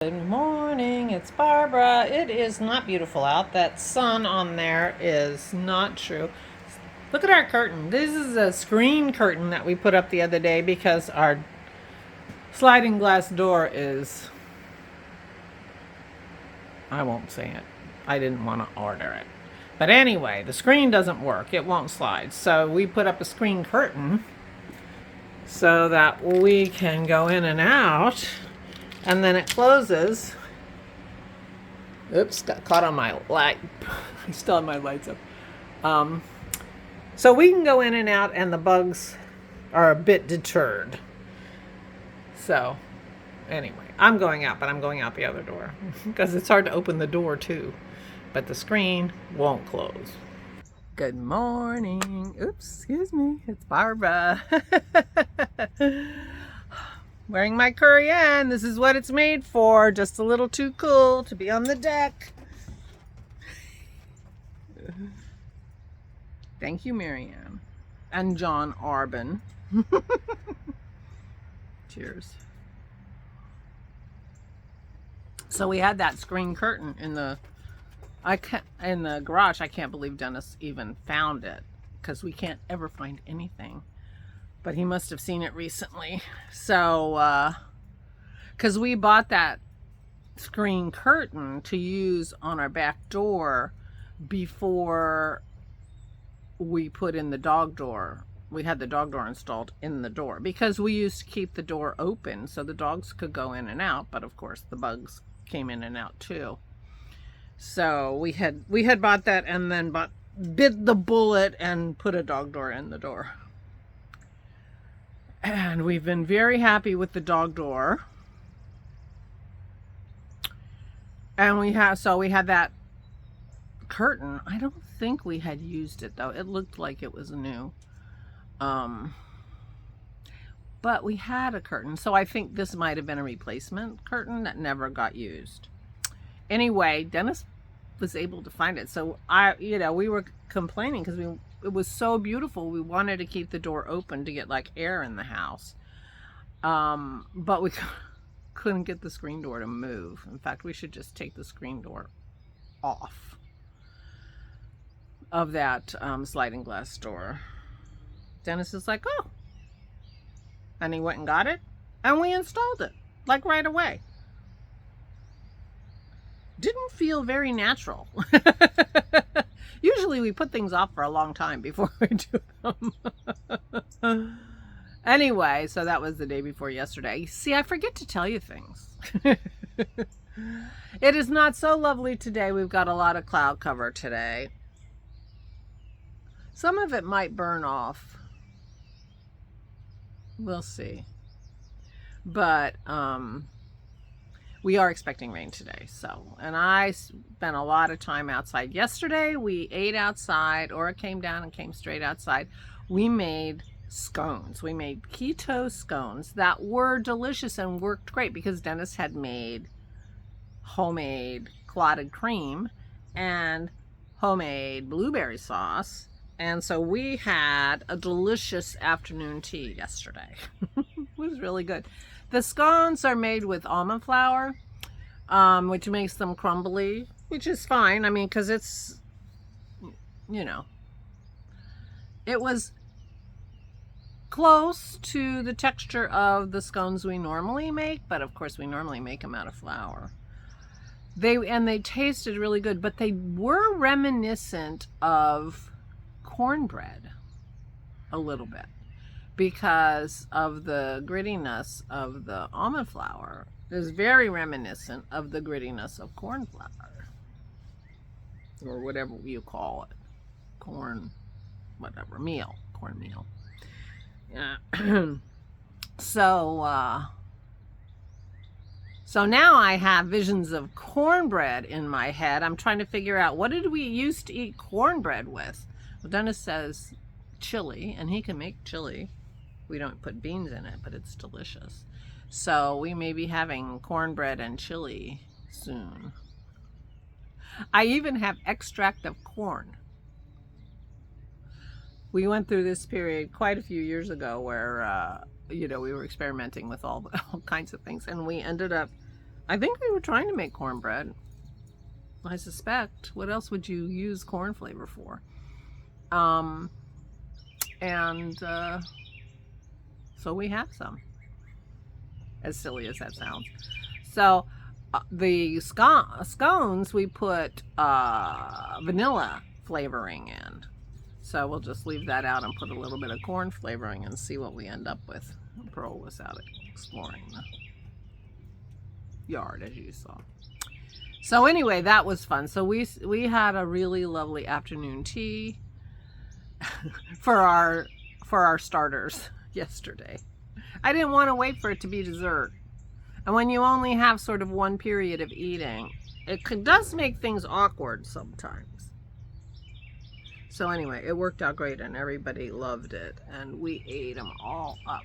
Good morning, it's Barbara. It is not beautiful out. That sun on there is not true. Look at our curtain. This is a screen curtain that we put up the other day because our sliding glass door is, I won't say it. I didn't want to order it. But anyway, the screen doesn't work. It won't slide. So we put up a screen curtain so that we can go in and out, and then it closes. Oops, got caught on my light. I still have my lights up. So we can go in and out, and the bugs are a bit deterred. So, anyway, I'm going out, but I'm going out the other door because it's hard to open the door too. But the screen won't close. Good morning. Oops, excuse me. It's Barbara. Wearing my Korean. This is what it's made for. Just a little too cool to be on the deck. Thank you, Marianne. And John Arbin. Cheers. So we had that screen curtain in the garage. I can't believe Dennis even found it because we can't ever find anything. But he must have seen it recently. So, because we bought that screen curtain to use on our back door before we put in the dog door. We had the dog door installed in the door because we used to keep the door open so the dogs could go in and out. But of course, the bugs came in and out too. So we had bought that and then bit the bullet and put a dog door in the door. And we've been very happy with the dog door. And we had that curtain. I don't think we had used it though. It looked like it was new. But we had a curtain. So I think this might have been a replacement curtain that never got used. Anyway, Dennis was able to find it. So we were complaining because it was so beautiful. We wanted to keep the door open to get like air in the house. But we couldn't get the screen door to move. In fact, we should just take the screen door off of that sliding glass door. Dennis is like, oh. And he went and got it. And we installed it like right away. Didn't feel very natural. Usually we put things off for a long time before we do them. Anyway, so that was the day before yesterday. See, I forget to tell you things. It is not so lovely today. We've got a lot of cloud cover today. Some of it might burn off. We'll see. But we are expecting rain today. So, and I spent a lot of time outside yesterday. We ate outside. Aura came down and came straight outside. We made scones. We made keto scones that were delicious and worked great because Dennis had made homemade clotted cream and homemade blueberry sauce. And so we had a delicious afternoon tea yesterday. It was really good. The scones are made with almond flour, which makes them crumbly, which is fine. I mean, because it's, it was close to the texture of the scones we normally make, but of course we normally make them out of flour. They tasted really good, but they were reminiscent of cornbread a little bit because of the grittiness of the almond flour. Is very reminiscent of the grittiness of corn flour, or whatever you call it, corn meal. Yeah. So now I have visions of cornbread in my head. I'm trying to figure out, what did we used to eat cornbread with? Well, Dennis says chili, and he can make chili. We don't put beans in it, but it's delicious. So we may be having cornbread and chili soon. I even have extract of corn. We went through this period quite a few years ago where, we were experimenting with all kinds of things, and we ended up I think we were trying to make cornbread. I suspect. What else would you use corn flavor for? So we have some. As silly as that sounds. So the scones, we put vanilla flavoring in. So we'll just leave that out and put a little bit of corn flavoring and see what we end up with. Pearl was out exploring the yard, as you saw. So anyway, that was fun. So we had a really lovely afternoon tea for our starters yesterday. I didn't want to wait for it to be dessert. And when you only have sort of one period of eating, it does make things awkward sometimes. So anyway, it worked out great and everybody loved it. And we ate them all up.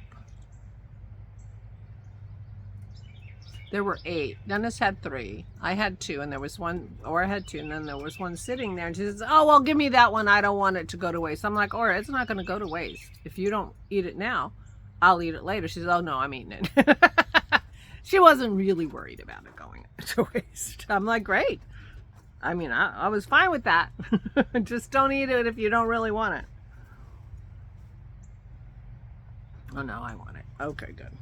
There were 8. Dennis had 3. I had 2, and there was one, or I had 2, and then there was one sitting there. And she says, "Oh, well, give me that one. I don't want it to go to waste." I'm like, "Ora, it's not going to go to waste. If you don't eat it now, I'll eat it later." She says, "Oh, no, I'm eating it." She wasn't really worried about it going to waste. I'm like, great. I mean, I was fine with that. Just don't eat it if you don't really want it. Oh, no, I want it. Okay, good.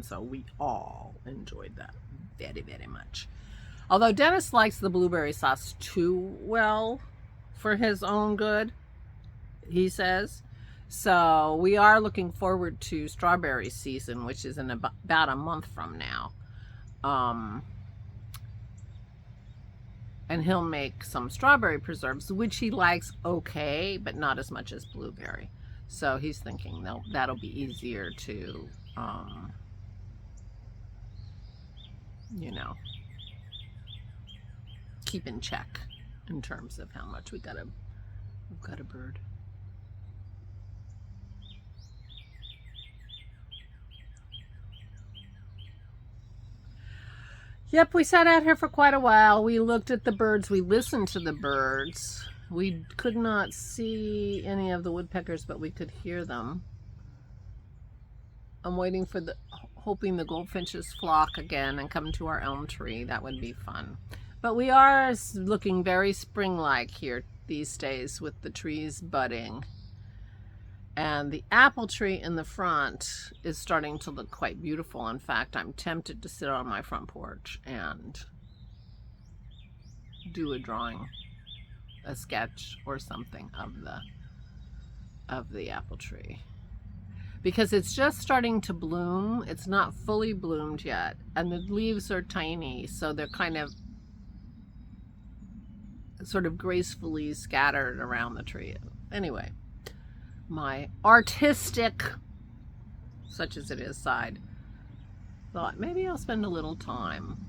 So we all enjoyed that very, very much. Although Dennis likes the blueberry sauce too well for his own good, he says. So we are looking forward to strawberry season, which is in about a month from now. And he'll make some strawberry preserves, which he likes okay, but not as much as blueberry. So he's thinking that'll be easier to, keep in check in terms of how much we've got a bird. Yep, we sat out here for quite a while. We looked at the birds. We listened to the birds. We could not see any of the woodpeckers, but we could hear them. I'm waiting for hoping the goldfinches flock again and come to our elm tree. That would be fun. But we are looking very spring-like here these days with the trees budding. And the apple tree in the front is starting to look quite beautiful. In fact, I'm tempted to sit on my front porch and do a drawing, a sketch or something of the apple tree. Because it's just starting to bloom. It's not fully bloomed yet. And the leaves are tiny, so they're kind of sort of gracefully scattered around the tree. Anyway, my artistic, such as it is, side thought maybe I'll spend a little time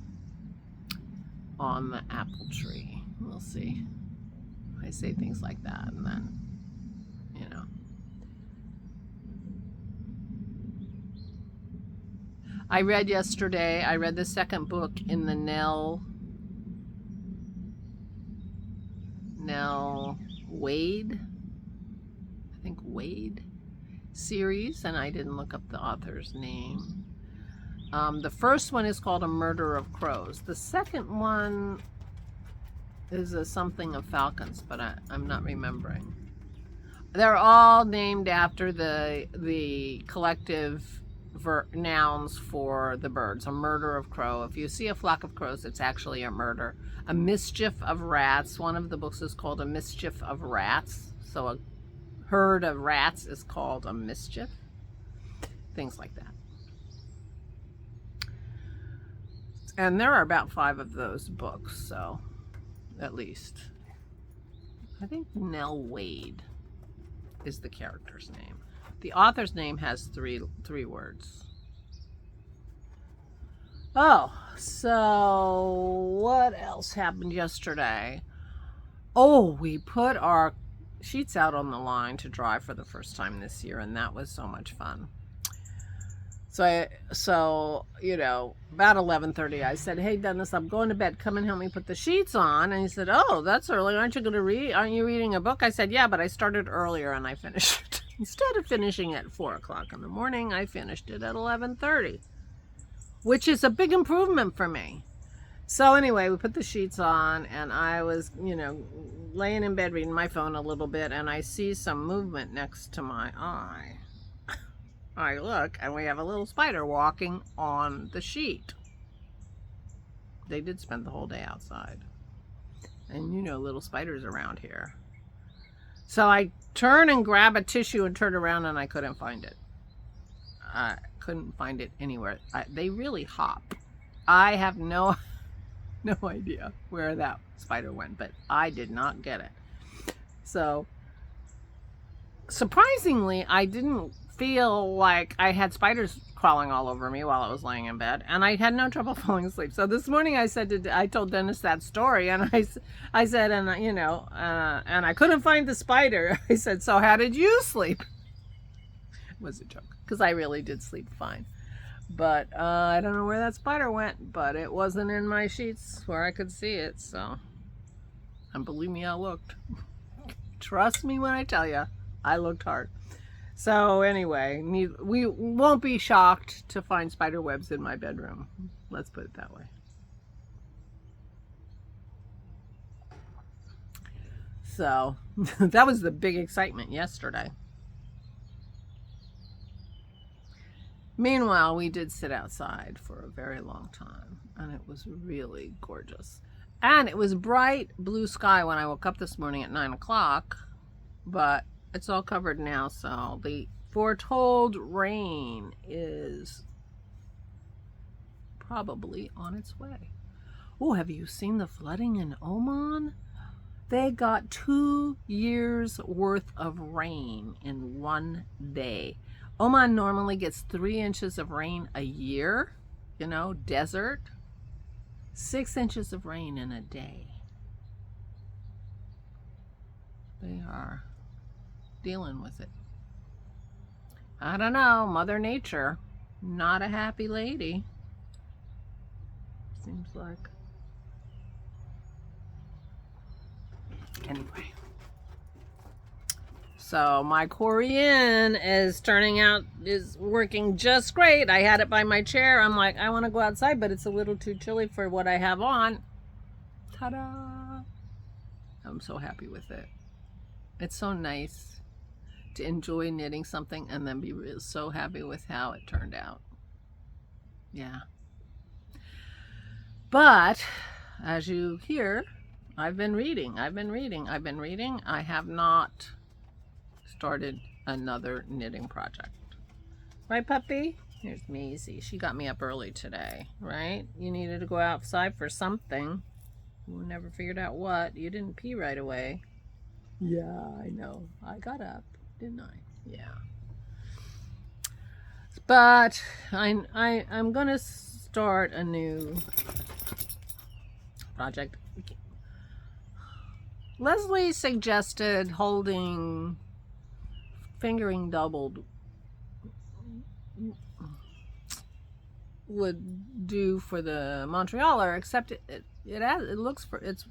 on the apple tree. We'll see. I say things like that, and then, I read the second book in the Nell Wade, I think Wade series, and I didn't look up the author's name. The first one is called A Murder of Crows. The second one is a something of falcons, but I'm not remembering. They're all named after the collective nouns for the birds. A murder of crow. If you see a flock of crows, it's actually a murder. A mischief of rats. One of the books is called A Mischief of Rats. So a herd of rats is called a mischief. Things like that. And there are about 5 of those books, so at least. I think Nell Wade is the character's name. The author's name has three words. Oh, so what else happened yesterday? Oh, we put our sheets out on the line to dry for the first time this year, and that was so much fun. So about 11:30, I said, "Hey, Dennis, I'm going to bed. Come and help me put the sheets on." And he said, "Oh, that's early. Aren't you going to read? Aren't you reading a book?" I said, "Yeah, but I started earlier and I finished it." Instead of finishing at 4 o'clock in the morning, I finished it at 11:30. which is a big improvement for me. So anyway, we put the sheets on, and I was, laying in bed reading my phone a little bit, and I see some movement next to my eye. I look, and we have a little spider walking on the sheet. They did spend the whole day outside. And little spiders around here. So I turn and grab a tissue and turn around, and I couldn't find it. I couldn't find it anywhere. They really hop. I have no idea where that spider went, but I did not get it. So surprisingly, I didn't feel like I had spiders crawling all over me while I was laying in bed, and I had no trouble falling asleep. So this morning I told Dennis that story, and I said, and I couldn't find the spider. I said, so how did you sleep? It was a joke, because I really did sleep fine. But I don't know where that spider went, but it wasn't in my sheets where I could see it. So, and believe me, I looked. Trust me when I tell you, I looked hard. So anyway, we won't be shocked to find spider webs in my bedroom. Let's put it that way. So that was the big excitement yesterday. Meanwhile, we did sit outside for a very long time, and it was really gorgeous. And it was bright blue sky when I woke up this morning at 9 o'clock, but it's all covered now, so the foretold rain is probably on its way. Oh, have you seen the flooding in Oman? They got 2 years worth of rain in one day. Oman normally gets 3 inches of rain a year, desert. 6 inches of rain in a day. They are dealing with it. I don't know, Mother Nature, not a happy lady. Seems like. Anyway. So my Korean is working just great. I had it by my chair. I'm like, I want to go outside, but it's a little too chilly for what I have on. Ta-da! I'm so happy with it. It's so nice to enjoy knitting something and then be so happy with how it turned out. Yeah. But as you hear, I've been reading. I have not started another knitting project. Right, puppy? Here's Maisie. She got me up early today, right? You needed to go outside for something. We never figured out what. You didn't pee right away. Yeah, I know. I got up, didn't I? Yeah. But I'm gonna start a new project. Leslie suggested holding fingering doubled would do for the Montrealer, except it looks for it's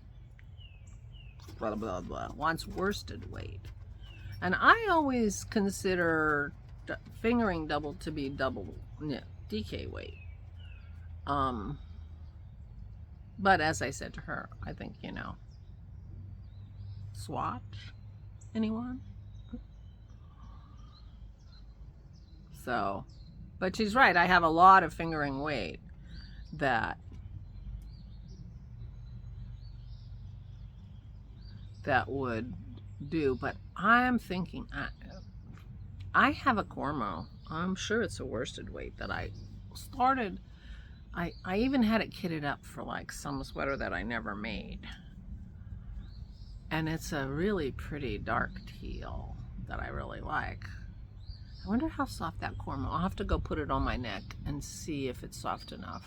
blah blah blah wants worsted weight, and I always consider fingering double to be double DK weight. But as I said to her, I think swatch. Anyone? So, but she's right. I have a lot of fingering weight that would do, but I'm thinking I have a Cormo. I'm sure it's a worsted weight that I started. I even had it kitted up for like some sweater that I never made. And it's a really pretty dark teal that I really like. I wonder how soft that Cormo. I'll have to go put it on my neck and see if it's soft enough,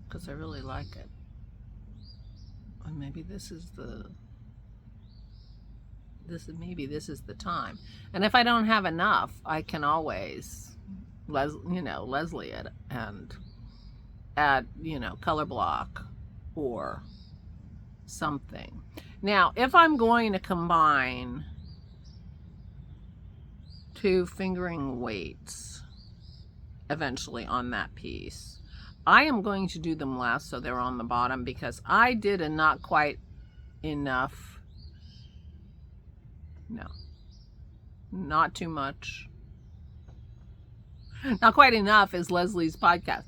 because I really like it. And maybe this is the time. And if I don't have enough, I can always Leslie it and add color block or something. Now, if I'm going to combine 2 fingering weights, eventually on that piece. I am going to do them last so they're on the bottom, because I did a not quite enough. No, not too much. Not quite enough is Leslie's podcast.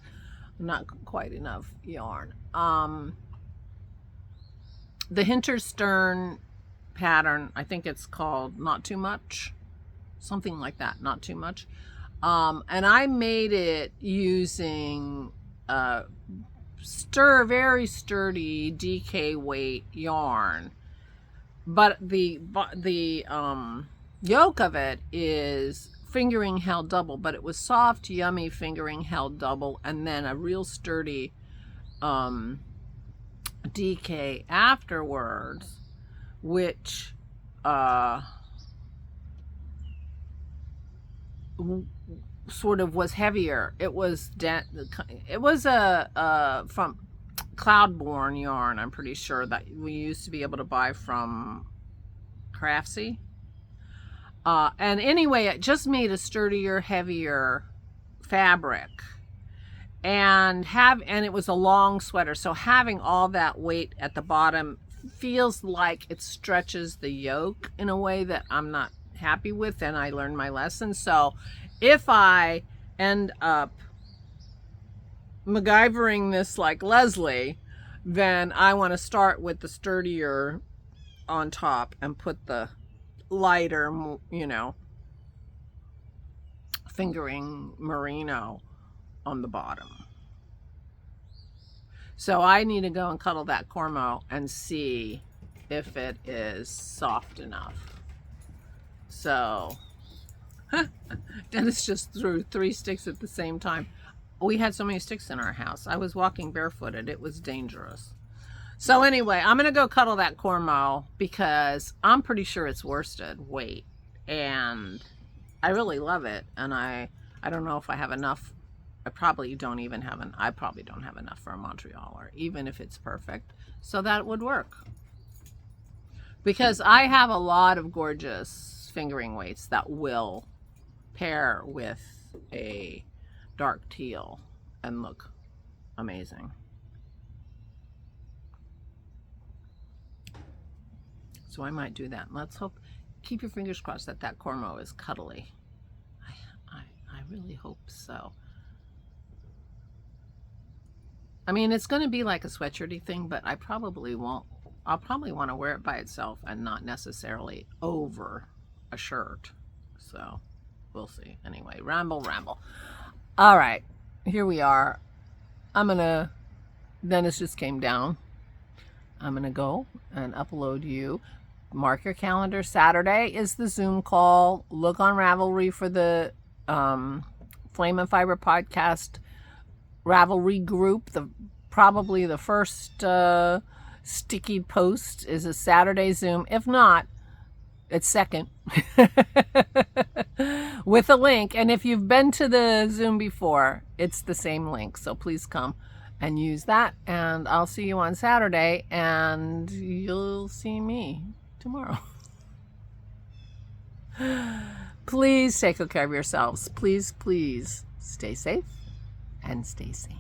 Not quite enough yarn. The Hinterstern pattern, I think it's called Not Too Much, something like that, Not Too Much. And I made it using very sturdy DK weight yarn, but the yoke of it is fingering held double, but it was soft, yummy fingering held double, and then a real sturdy DK afterwards, which sort of was heavier. It was from Cloudborne yarn, I'm pretty sure, that we used to be able to buy from Craftsy. And anyway, it just made a sturdier, heavier fabric. And it was a long sweater, so having all that weight at the bottom feels like it stretches the yoke in a way that I'm not happy with, and I learned my lesson. So if I end up MacGyvering this like Leslie, then I want to start with the sturdier on top and put the lighter, fingering merino on the bottom. So I need to go and cuddle that cormo and see if it is soft enough. So Dennis just threw 3 sticks at the same time. We had so many sticks in our house. I was walking barefooted. It was dangerous. So anyway, I'm going to go cuddle that cormo because I'm pretty sure it's worsted weight. And I really love it. And I don't know if I have enough. I probably don't have enough for a Montrealer, even if it's perfect. So that would work. Because I have a lot of gorgeous fingering weights that will pair with a dark teal and look amazing. So I might do that. Let's hope, keep your fingers crossed that that cormo is cuddly. I really hope so. I mean, it's going to be like a sweatshirty thing, but I probably won't. I'll probably want to wear it by itself and not necessarily over a shirt. So we'll see. Anyway, ramble. All right, here we are. Dennis just came down. I'm going to go and upload you. Mark your calendar. Saturday is the Zoom call. Look on Ravelry for the Flame and Fiber podcast Ravelry group. Probably the first sticky post is a Saturday Zoom. If not, it's second with a link. And if you've been to the Zoom before, it's the same link. So please come and use that. And I'll see you on Saturday, and you'll see me tomorrow. Please take good care of yourselves. Please stay safe and stay sane.